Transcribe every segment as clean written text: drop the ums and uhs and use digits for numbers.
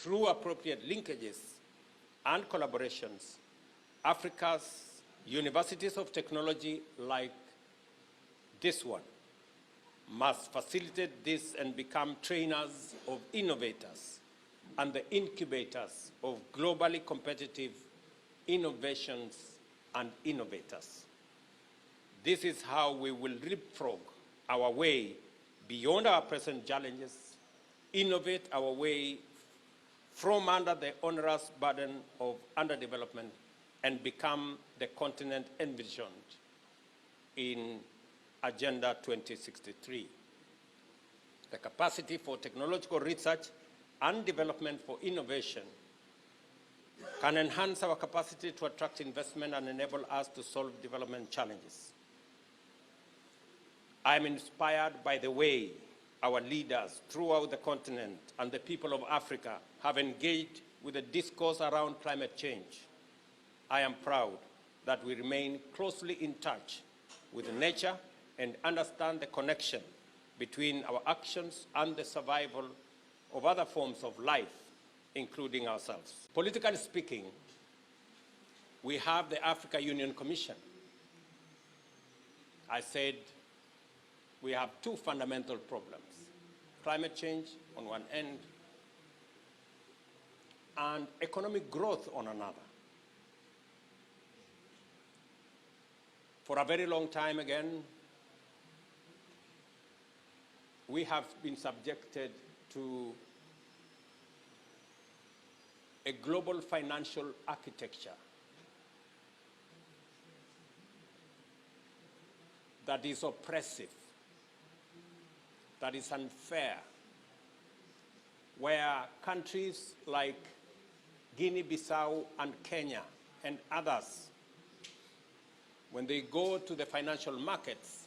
through appropriate linkages and collaborations, Africa's universities of technology like this one must facilitate this and become trainers of innovators and the incubators of globally competitive innovations and innovators. This is how we will leapfrog our way beyond our present challenges, innovate our way from under the onerous burden of underdevelopment, and become the continent envisioned in Agenda 2063. The capacity for technological research and development for innovation can enhance our capacity to attract investment and enable us to solve development challenges. I am inspired by the way our leaders throughout the continent and the people of Africa have engaged with the discourse around climate change. I am proud that we remain closely in touch with nature and understand the connection between our actions and the survival of other forms of life, including ourselves. Politically speaking, we have the Africa Union Commission. I said we have two fundamental problems: climate change on one end and economic growth on another. For a very long time again, we have been subjected to a global financial architecture that is oppressive, that is unfair, where countries like Guinea-Bissau and Kenya and others, when they go to the financial markets,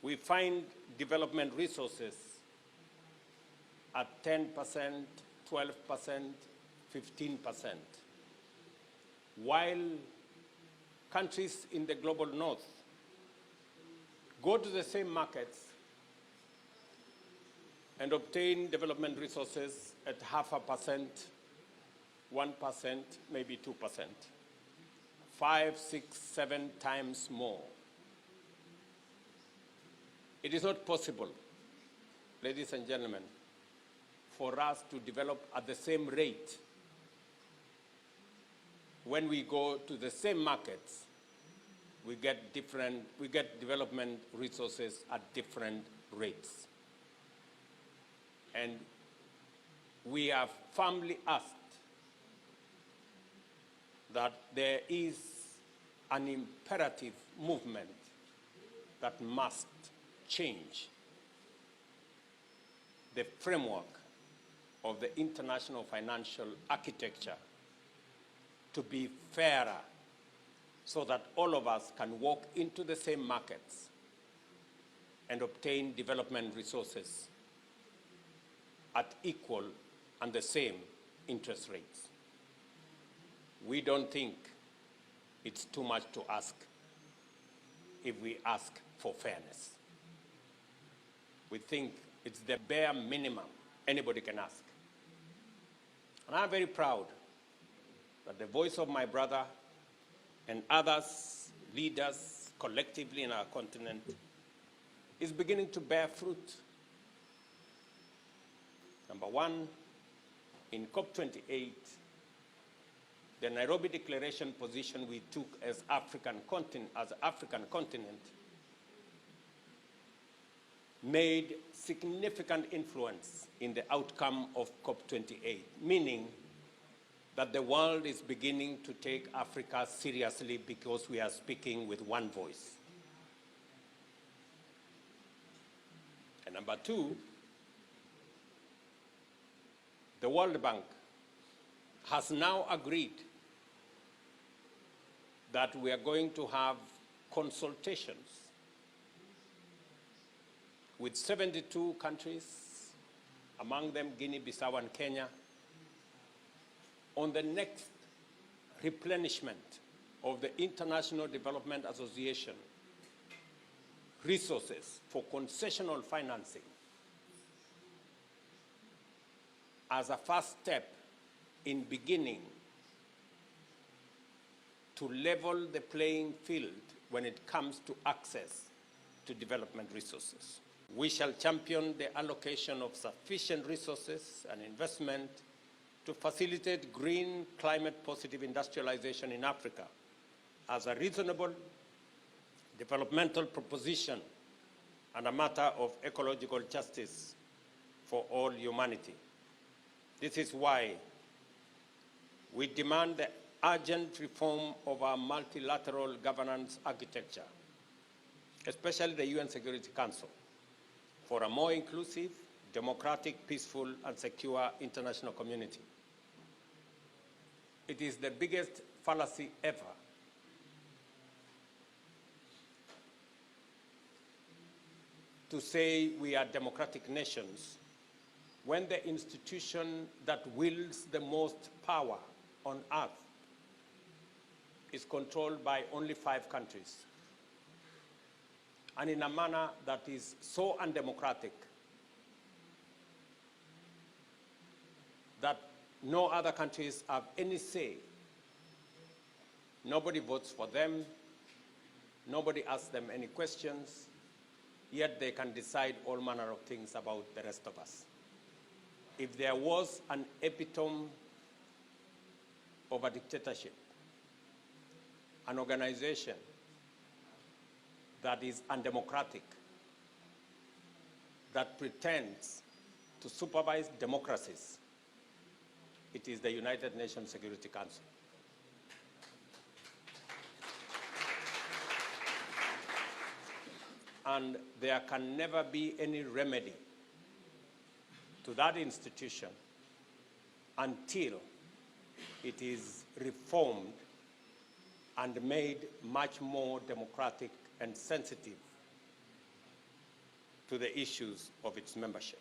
we find development resources at 10%, 12%, 15%, while countries in the global north go to the same markets and obtain development resources at 0.5%, 1%, maybe 2%, 5, 6, 7 times more. It is not possible, ladies and gentlemen, for us to develop at the same rate when we go to the same markets. We get development resources at different rates. And we have firmly asked that there is an imperative movement that must change the framework of the international financial architecture to be fairer, so that all of us can walk into the same markets and obtain development resources at equal and the same interest rates. We don't think it's too much to ask if we ask for fairness. We think it's the bare minimum anybody can ask. And I'm very proud that the voice of my brother and others, leaders collectively in our continent, is beginning to bear fruit. Number one, in COP28, the Nairobi Declaration position we took as African continent made significant influence in the outcome of COP28, meaning that the world is beginning to take Africa seriously because we are speaking with one voice. And number two, the World Bank has now agreed that we are going to have consultations with 72 countries, among them Guinea-Bissau and Kenya, on the next replenishment of the International Development Association resources for concessional financing as a first step in beginning to level the playing field when it comes to access to development resources. We shall champion the allocation of sufficient resources and investment to facilitate green, climate-positive industrialization in Africa as a reasonable developmental proposition and a matter of ecological justice for all humanity. This is why we demand the urgent reform of our multilateral governance architecture, especially the UN Security Council, for a more inclusive, democratic, peaceful, and secure international community. It is the biggest fallacy ever to say we are democratic nations when the institution that wields the most power on earth is controlled by only 5 countries, and in a manner that is so undemocratic that no other countries have any say. Nobody votes for them, nobody asks them any questions, yet they can decide all manner of things about the rest of us. If there was an epitome of a dictatorship, an organization that is undemocratic, that pretends to supervise democracies, it is the United Nations Security Council. And there can never be any remedy to that institution until it is reformed and made much more democratic and sensitive to the issues of its membership.